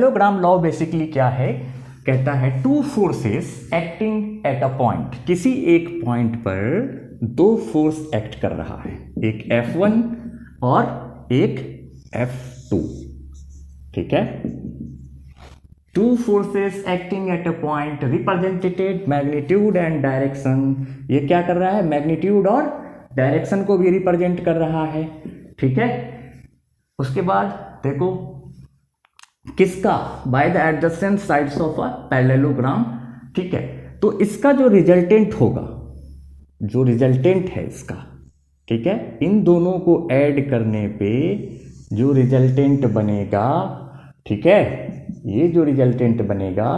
Parallelogram law basically क्या है, कहता है two forces acting at a point, किसी एक पॉइंट पर दो फोर्स एक्ट कर रहा है, एक F1 और एक F2, ठीक है। Two forces acting at a point represented magnitude and direction, ये क्या कर रहा है, मैग्नीट्यूड और डायरेक्शन को भी रिप्रेजेंट कर रहा है, ठीक है। उसके बाद देखो किसका, by the adjacent sides of a parallelogram, ठीक है। तो इसका जो रिजल्टेंट होगा, जो रिजल्टेंट है इसका, ठीक है, इन दोनों को ऐड करने पे जो रिजल्टेंट बनेगा, ठीक है, ये जो रिजल्टेंट बनेगा,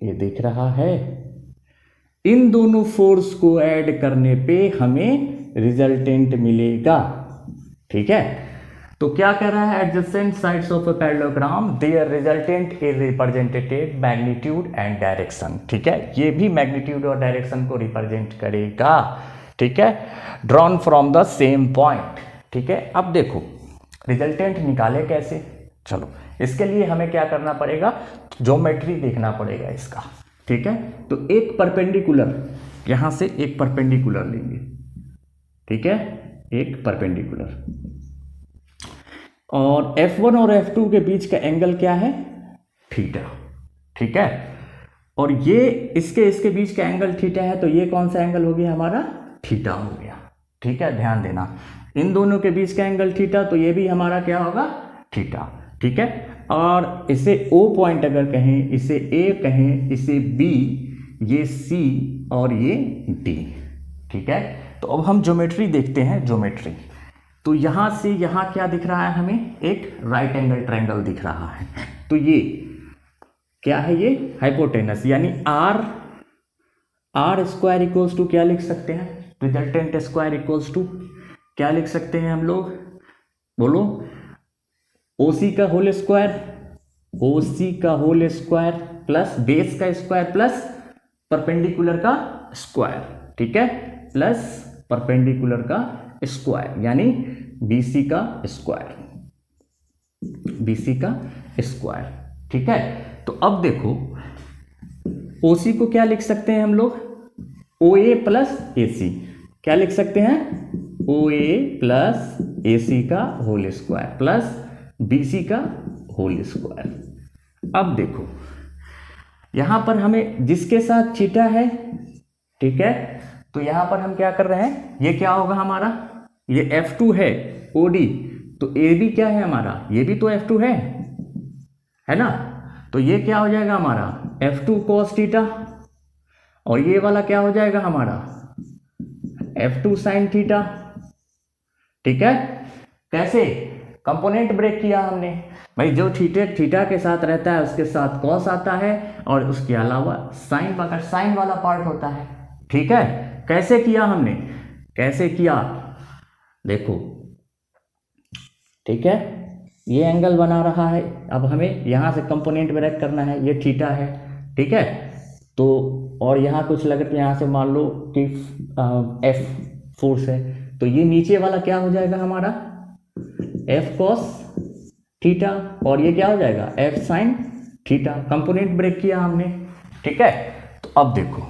ये दिख रहा है, इन दोनों फोर्स को ऐड करने पे हमें रिजल्टेंट मिलेगा, ठीक है। तो क्या कह रहा है, adjacent sides of a parallelogram their resultant is represented magnitude and direction, ठीक है, ये भी मैग्नीट्यूड और डायरेक्शन को रिप्रेजेंट करेगा, ठीक है, drawn from the same point, ठीक है। अब देखो रिजल्टेंट निकाले कैसे, चलो इसके लिए हमें क्या करना पड़ेगा, ज्योमेट्री देखना पड़ेगा इसका, ठीक है। तो एक परपेंडिकुलर, यहां से एक परपेंडिकुलर लेंगे, ठीक है, एक परपेंडिकुलर, और F1 और F2 के बीच का एंगल क्या है, थीटा, ठीक है। और ये इसके बीच का एंगल थीटा है, तो ये कौन सा एंगल हो गया हमारा, थीटा हो गया, ठीक है। ध्यान देना, इन दोनों के बीच का एंगल थीटा, तो ये भी हमारा क्या होगा, थीटा, ठीक है। और इसे O पॉइंट अगर कहें, इसे A कहें, इसे B, ये C और ये D, ठीक है। तो अब हम ज्योमेट्री देखते हैं, ज्योमेट्री। तो यहां से यहां क्या दिख रहा है हमें, एक राइट एंगल ट्रायंगल दिख रहा है, तो ये क्या है, ये हाइपोटेनस, यानी आर स्क्वायर इक्वल्स टू क्या लिख सकते हैं, रिजल्टेंट स्क्वायर इक्वल्स टू क्या लिख सकते हैं हम लोग, बोलो, OC का होल स्क्वायर, OC का होल स्क्वायर प्लस बेस का स्क्वायर प्लस परपेंडिकुलर का स्क्वायर, ठीक है, प्लस परपेंडिकुलर का स्क्वायर, यानी BC का स्क्वायर, BC का स्क्वायर, ठीक है। तो अब देखो OC को क्या लिख सकते हैं हम लोग, OA प्लस AC, क्या लिख सकते हैं, OA प्लस AC का होल स्क्वायर प्लस BC का होल स्क्वायर। अब देखो यहां पर हमें जिसके साथ थीटा है, ठीक है, तो यहां पर हम क्या कर रहे हैं, ये क्या होगा हमारा, ये F2 है OD, तो AB क्या है हमारा, ये भी तो F2 है ना, तो ये क्या हो जाएगा हमारा F2 cos थीटा, और ये वाला क्या हो जाएगा हमारा F2 sin थीटा, ठीक है। कैसे, कंपोनेंट ब्रेक किया हमने भाई, जो थीटा के साथ रहता है उसके साथ कॉस आता है, और उसके अलावा साइन वाला पार्ट होता है, ठीक है। कैसे किया हमने, कैसे किया, देखो, ठीक है, ये एंगल बना रहा है, अब हमें यहां से कंपोनेंट ब्रेक करना है, ये थीटा है, ठीक है। तो और यहाँ कुछ लगे तो यहाँ से मान लो कि F फोर्स है, तो ये नीचे वाला क्या हो जाएगा हमारा F cos थीटा, और ये क्या हो जाएगा F sin theta, component break किया हमने, ठीक है। तो अब देखो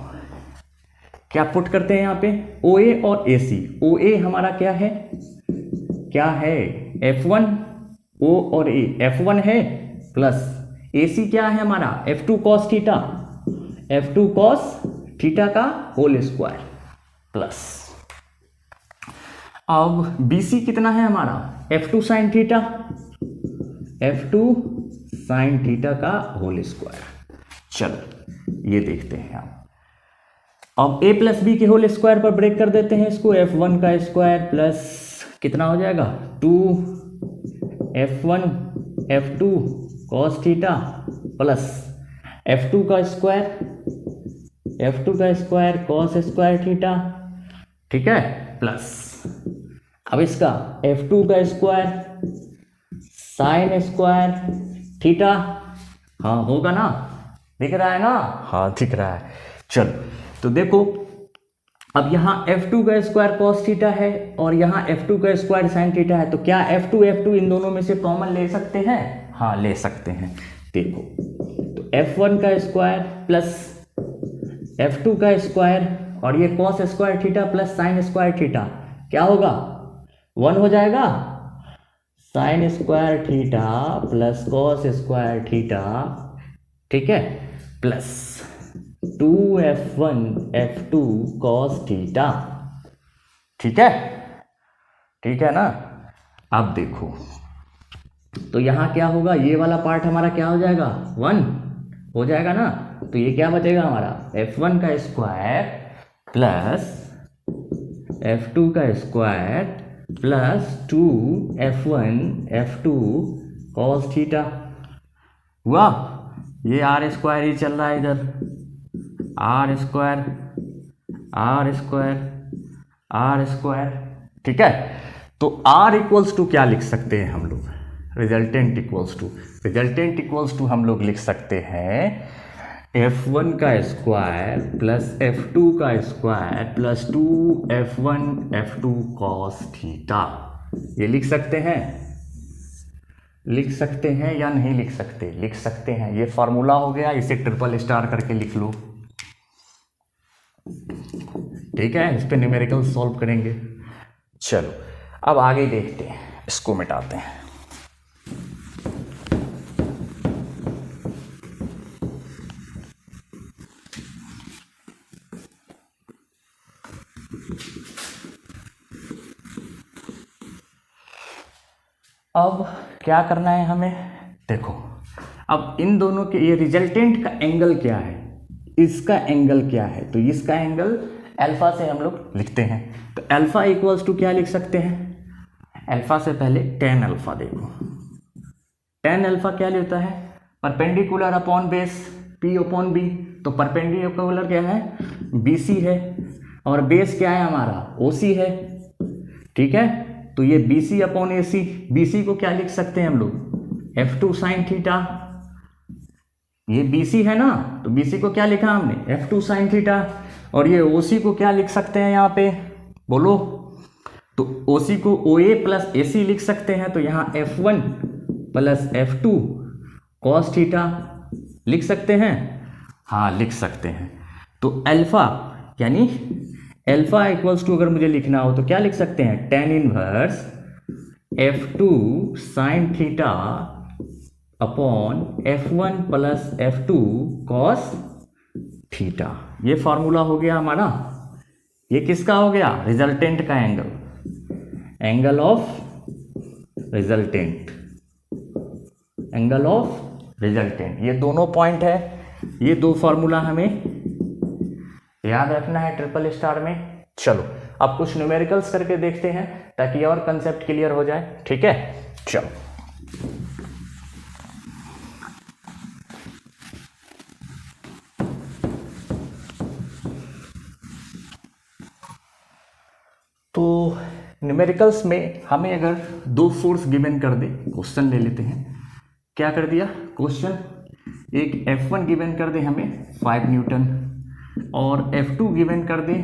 क्या पुट करते हैं यहाँ पे, OA और AC, OA हमारा क्या है, F1, O और A, F1 है प्लस AC क्या है हमारा F2 cos theta, F2 cos theta का होल स्क्वायर प्लस, अब BC कितना है हमारा F2 sin theta, F2 sin theta का होल स्क्वायर। चलो ये देखते हैं अब A प्लस B के होल स्क्वायर पर ब्रेक कर देते हैं इसको, F1 का स्क्वायर प्लस कितना हो जाएगा 2F1 F2 cos theta plus F2 का स्क्वायर cos स्क्वायर थीटा, ठीक है, प्लस अब इसका F2 का स्क्वायर साइन स्क्वायर थीटा, हाँ होगा ना, दिख रहा है ना, हाँ दिख रहा है। चलो तो देखो अब यहाँ F2 का स्क्वायर cos थीटा है और यहाँ F2 का स्क्वायर साइन थीटा है, तो क्या F2 इन दोनों में से कॉमन ले सकते हैं, हाँ ले सकते हैं। देखो तो F1 का स्क्वायर प्लस F2 का स्क्वायर और ये cos square theta plus sine square theta क्या होगा, 1 हो जाएगा। Sine square theta plus cos square theta, ठीक है, plus 2F1 F2 cos theta, ठीक है, ठीक है ना। अब देखो तो यहाँ क्या होगा, ये वाला पार्ट हमारा क्या हो जाएगा, 1 हो जाएगा ना। तो ये क्या बचेगा हमारा, F1 का स्क्वायर प्लस F2 का square plus 2F1 F2 cos theta हुआ। ये आर स्क्वायर ही चल रहा है इधर, r square r square r square, ठीक है। तो R इक्वल्स टू क्या लिख सकते हैं हम लोग, रिजल्टेंट इक्वल्स टू हम लोग लिख सकते हैं F1 का स्क्वायर प्लस F2 का square plus 2F1 F2 cos theta. ये लिख सकते हैं या नहीं लिख सकते, लिख सकते हैं। ये फॉर्मूला हो गया, इसे ट्रिपल स्टार करके लिख लो, ठीक है। इस पे न्यूमेरिकल सॉल्व करेंगे। चलो अब आगे देखते हैं, इसको मिटाते हैं। अब क्या करना है हमें, देखो अब इन दोनों के ये रिजल्टेंट का एंगल क्या है, इसका एंगल क्या है, तो इसका एंगल अल्फा से हम लोग लिखते हैं। तो अल्फा इक्वल्स टू क्या लिख सकते हैं, अल्फा से पहले टेन अल्फा। देखो टेन अल्फा क्या लेता है, perpendicular upon base P upon b. तो परपेंडिकुलर क्या है, BC है, और बेस क्या है हमारा, OC है, ठीक है। तो ये BC अपॉन AC, BC को क्या लिख सकते हैं हम लोग, F2 साइन थीटा। ये BC है ना, तो BC को क्या लिखा हमने, F2 साइन थीटा। और ये OC को क्या लिख सकते हैं यहाँ पे, बोलो। तो OC को OA प्लस AC लिख सकते हैं। तो यहाँ F1 plus F2 cos theta लिख सकते हैं, हाँ लिख सकते हैं। तो अल्फा यानी अल्फा इक्वल्स टू अगर मुझे लिखना हो तो क्या लिख सकते हैं, tan inverse F2 sine theta upon F1 plus F2 cos theta. ये फॉर्मूला हो गया हमारा। ये किसका हो गया, रिजल्टेंट का angle, angle of resultant, angle of resultant. ये दोनों पॉइंट है, ये दो फॉर्मूला हमें याद रखना है ट्रिपल स्टार में। चलो अब कुछ न्यूमेरिकल्स करके देखते हैं ताकि और कंसेप्ट क्लियर हो जाए, ठीक है। चलो तो न्यूमेरिकल्स में हमें अगर दो फोर्स गिवन कर दे, क्वेश्चन ले लेते हैं। क्या कर दिया क्वेश्चन, एक F1 गिवन कर दे हमें 5 न्यूटन और F2 गिवन कर दे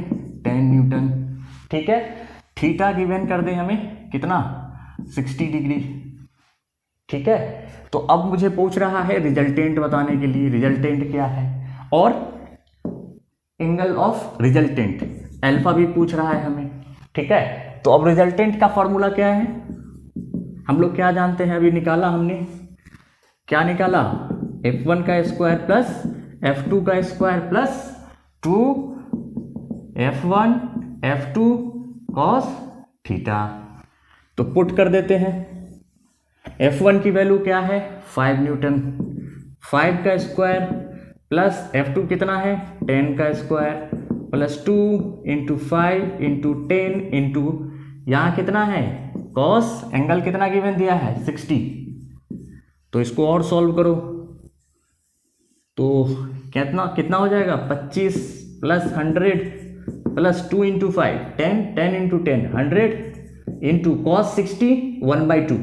10 न्यूटन, ठीक है। थीटा गिवन कर दे हमें कितना, 60 डिग्री, ठीक है। तो अब मुझे पूछ रहा है रिजल्टेंट बताने के लिए, रिजल्टेंट क्या है और एंगल ऑफ रिजल्टेंट अल्फा भी पूछ रहा है हमें, ठीक है। तो अब रिजल्टेंट का फॉर्मूला क्या है, हम लोग क्या जानते हैं, अभी निकाला हमने, क्या निकाला, F1 का स्क्वायर प्लस F2 का square plus 2F1 F2 cos theta. तो पुट कर देते हैं। F1 की वैल्यू क्या है, 5 न्यूटन, 5 का स्क्वायर प्लस F2 कितना है, 10 का square plus 2 into 5 into 10 into यहाँ कितना है कॉस, एंगल कितना गिवन दिया है 60। तो इसको और सॉल्व करो तो कितना कितना हो जाएगा, 25 plus 100 plus 2 into 5 10, 10 into 10 100 into cos 60 1/2,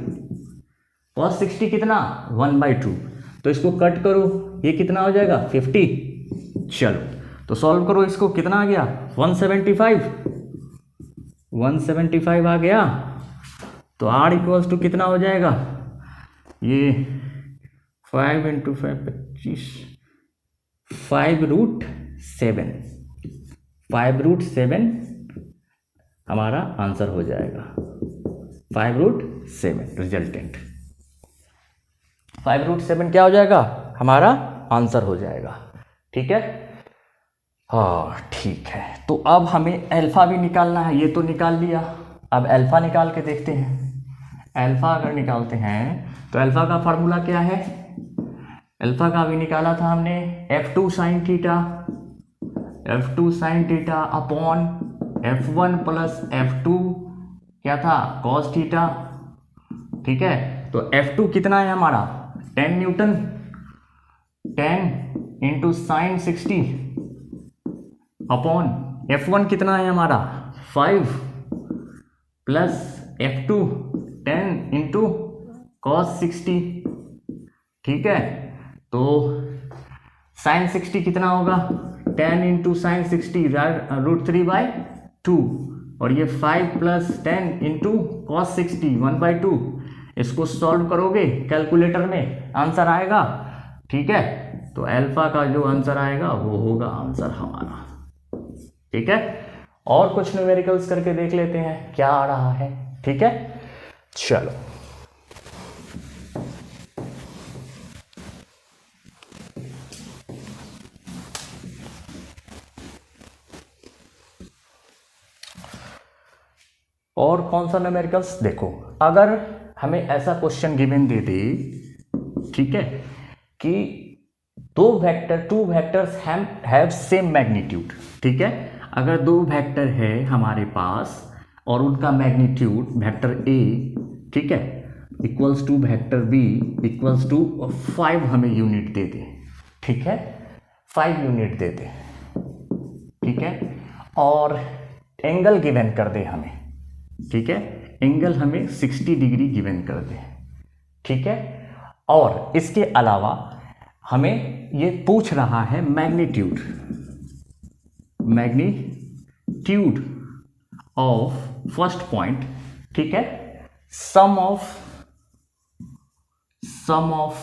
cos 60 कितना 1/2। तो इसको कट करो, ये कितना हो जाएगा 50। चलो तो सॉल्व करो इसको, कितना आ गया 175 आ गया। तो R इक्वल्स टू कितना हो जाएगा, ये 5 × 5 25, 5√7, 5√7 हमारा आंसर हो जाएगा। 5√7 रिजल्टेंट, 5√7 क्या हो जाएगा हमारा आंसर हो जाएगा। ठीक है, हाँ ठीक है। तो अब हमें अल्फा भी निकालना है, ये तो निकाल लिया, अब अल्फा निकाल के देखते हैं। अल्फा अगर निकालते हैं तो अल्फा का फार्मूला क्या है, अल्फा का भी निकाला था हमने, F2 sin theta, F2 sin theta upon F1 plus F2 क्या था cos थीटा। ठीक है, तो F2 कितना है हमारा 10 न्यूटन, 10 × sin 60 अपॉन F1 कितना है हमारा 5 प्लस F2 10 × cos 60। ठीक है, तो sin 60 कितना होगा 10 × sin 60 √3/2 और ये 5 प्लस 10 × cos 60 1/2। इसको सॉल्व करोगे कैलकुलेटर में आंसर आएगा। ठीक है, तो अल्फा का जो आंसर आएगा वो होगा आंसर हमारा। ठीक है, और कुछ न्यूमेरिकल्स करके देख लेते हैं क्या आ रहा है। ठीक है, चलो और कौन सा न्यूमेरिकल्स देखो, अगर हमें ऐसा क्वेश्चन गिवन दे दे, ठीक है, कि two vectors have same magnitude. ठीक है, अगर दो वेक्टर है हमारे पास और उनका मैग्नीट्यूड वेक्टर ए, ठीक है, equals to vector b equals to 5 हमें यूनिट दे दे। ठीक है, 5 यूनिट दे दे। ठीक है, और एंगल गिवन कर दे हमें। ठीक है, एंगल हमें 60 डिग्री गिवन कर दे। ठीक है, और इसके अलावा हमें ये पूछ रहा है मैग्नीट्यूड ऑफ फर्स्ट पॉइंट। ठीक है, सम ऑफ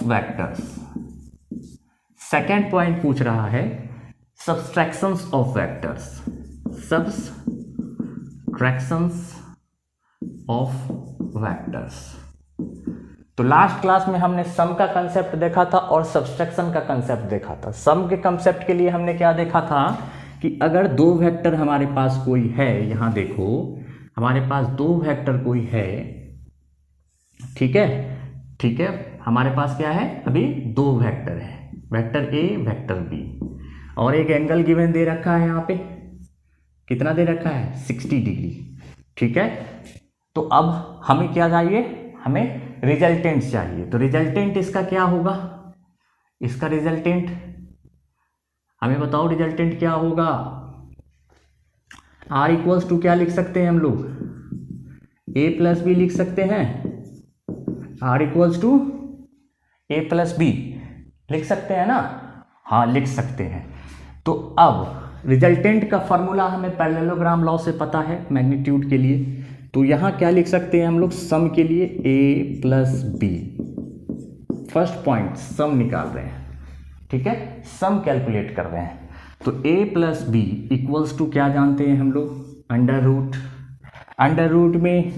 वेक्टर्स। सेकेंड पॉइंट पूछ रहा है subtractions of vectors, subtractions of vectors. तो लास्ट क्लास में हमने सम का कंसेप्ट देखा था और सब्सट्रैक्शन का कंसेप्ट देखा था। सम के कंसेप्ट के लिए हमने क्या देखा था कि अगर दो वेक्टर हमारे पास कोई है, यहां देखो हमारे पास दो वेक्टर कोई है। ठीक है, ठीक है, हमारे पास क्या है, अभी दो वेक्टर है, वेक्टर ए वेक्टर बी, और एक एंगल गिवन दे रखा है, यहाँ पे कितना दे रखा है 60 डिग्री। ठीक है, तो अब हमें क्या चाहिए, हमें रिजल्टेंट चाहिए। तो रिजल्टेंट इसका क्या होगा, इसका रिजल्टेंट हमें बताओ, रिजल्टेंट क्या होगा। R इक्वल्स टू क्या लिख सकते हैं हम लोग, A प्लस बी लिख सकते हैं। R equals to A plus b लिख सकते हैं ना, हाँ लिख सकते हैं। तो अब रिजल्टेंट का फॉर्मूला हमें पैरेललोग्राम लॉ से पता है मैग्नीट्यूड के लिए। तो यहाँ क्या लिख सकते हैं हम लोग, सम के लिए A plus b, first point sum निकाल रहे हैं। ठीक है, सम कैलकुलेट कर रहे हैं। तो A plus b equals to क्या जानते हैं हम लोग, अंडर रूट में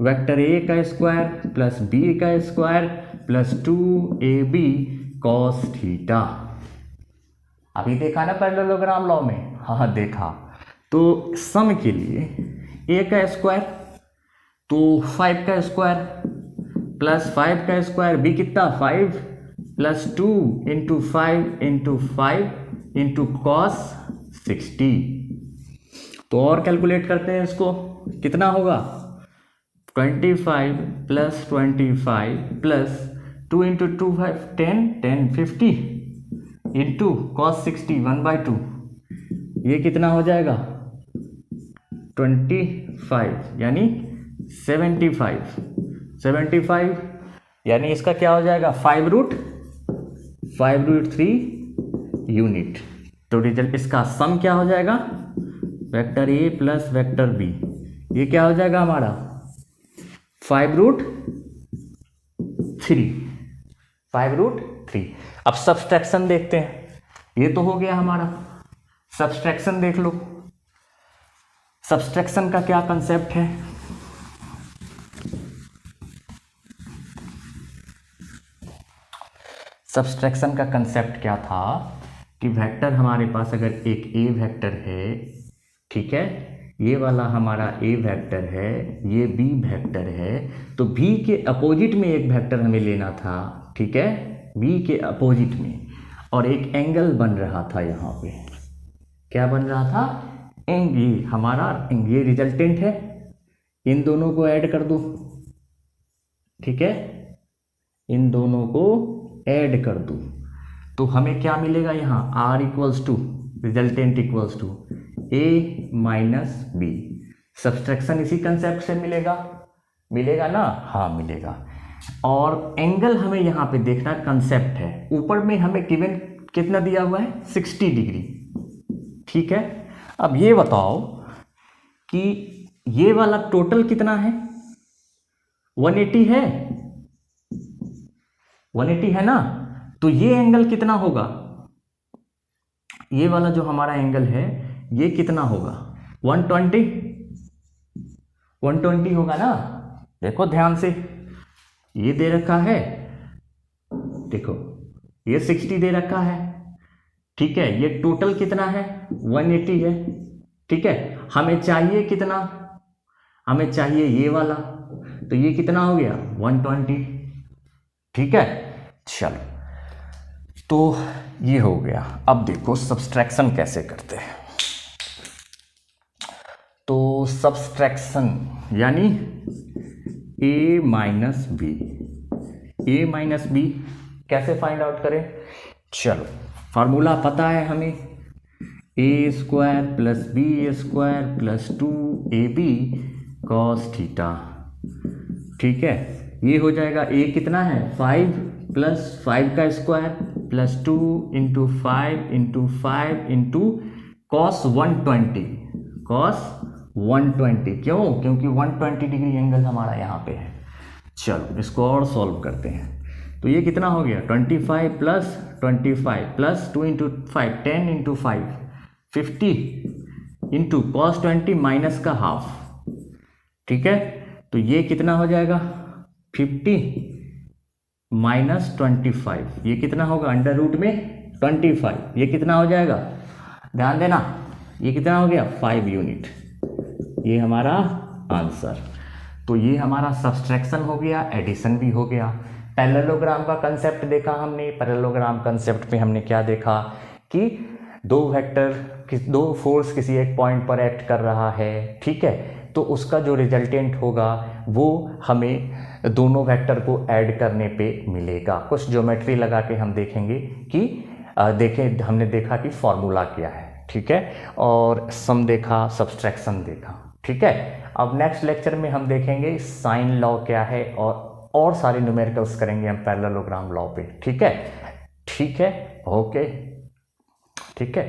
वेक्टर A का स्क्वायर प्लस B का square plus 2AB cos theta. अभी देखा ना पैरेललोग्राम लॉ में, हाँ देखा। तो सम के लिए A का स्क्वायर तो 5 का स्क्वायर प्लस 5 का स्क्वायर, B कितना 5 प्लस 2 × 5 × 5 × cos 60। तो और कैलकुलेट करते हैं इसको, कितना होगा 25 प्लस 25 प्लस 2 × 2 5 10 10 50 इंटू cos 60 1/2, ये कितना हो जाएगा 25 यानी 75 यानी इसका क्या हो जाएगा 5√3 यूनिट। तो रिजल्ट इसका सम क्या हो जाएगा, vector a plus vector b, ये क्या हो जाएगा हमारा 5√3 5√3। अब सब्सट्रैक्शन देखते हैं। ये तो हो गया हमारा, सब्सट्रैक्शन देख लो। सब्सट्रैक्शन का क्या कंसेप्ट है? सब्सट्रैक्शन का कंसेप्ट क्या था कि वेक्टर हमारे पास अगर एक ए वेक्टर है, ठीक है, ये वाला हमारा ए वेक्टर है, ये बी वेक्टर है, तो बी के अपोजिट में एक वेक्टर हमें लेना था, ठीक है, बी के अपोजिट में, और एक एंगल बन रहा था यहाँ पे। क्या बन रहा था? ये हमारा ये रिजल्टेंट है, इन दोनों को ऐड कर दो, ठीक है, इन दोनों को ऐड कर दो तो हमें क्या मिलेगा यहाँ? R equals to resultant equals to A minus b. Subtraction इसी कंसेप्ट से मिलेगा ना? हाँ मिलेगा। और एंगल हमें यहाँ पे देखना कंसेप्ट है, ऊपर में हमें गिवन कितना दिया हुआ है? 60 डिग्री, ठीक है। अब ये बताओ कि ये वाला टोटल कितना है? 180 है, 180 है ना? तो ये एंगल कितना होगा? ये वाला जो हमारा एंगल है ये कितना होगा? 120 होगा ना? देखो ध्यान से, ये दे रखा है, देखो ये 60 दे रखा है, ठीक है, ये टोटल कितना है? 180 है, ठीक है। हमें चाहिए कितना? हमें चाहिए ये वाला, तो ये कितना हो गया? 120, ठीक है। चलो, तो ये हो गया। अब देखो सब्सट्रैक्शन कैसे करते हैं। तो सब्सट्रैक्शन यानी a minus b, a minus b कैसे फाइंड आउट करें? चलो, फार्मूला पता है हमें, a square plus b square plus 2ab cos theta, ठीक है। ये हो जाएगा, a कितना है? 5 प्लस 5 का square plus 2 into 5 into 5 into cos 120, cos 120। क्यों? क्योंकि 120 डिग्री एंगल हमारा यहाँ पे है। चलो इसको और सॉल्व करते हैं। तो ये कितना हो गया? 25 plus 25 plus 2 into 5 10 into 5 50 into cos 20 minus का हाफ, ठीक है। तो ये कितना हो जाएगा? 50 माइनस 25, ये कितना होगा? अंडर रूट में 25, ये कितना हो जाएगा? ध्यान देना, ये कितना हो गया? 5 यूनिट। ये हमारा आंसर। तो ये हमारा सब्सट्रैक्शन हो गया, एडिशन भी हो गया। पैरेललोग्राम का कंसेप्ट देखा हमने। पैरेललोग्राम कंसेप्ट में हमने क्या देखा कि दो फोर्स किसी एक पॉइंट पर एक्ट कर रहा है, ठीक है, तो उसका जो रिजल्टेंट होगा वो हमें दोनों वेक्टर को ऐड करने पे मिलेगा। कुछ ज्योमेट्री लगा के हम देखेंगे कि हमने देखा कि फॉर्मूला क्या है, ठीक है, और सम देखा, सब्सट्रैक्शन देखा, ठीक है। अब नेक्स्ट लेक्चर में हम देखेंगे साइन लॉ क्या है, और सारे न्यूमेरिकल्स करेंगे हम पैरेललोग्राम लॉ पे, ठीक है। ओके, ठीक है।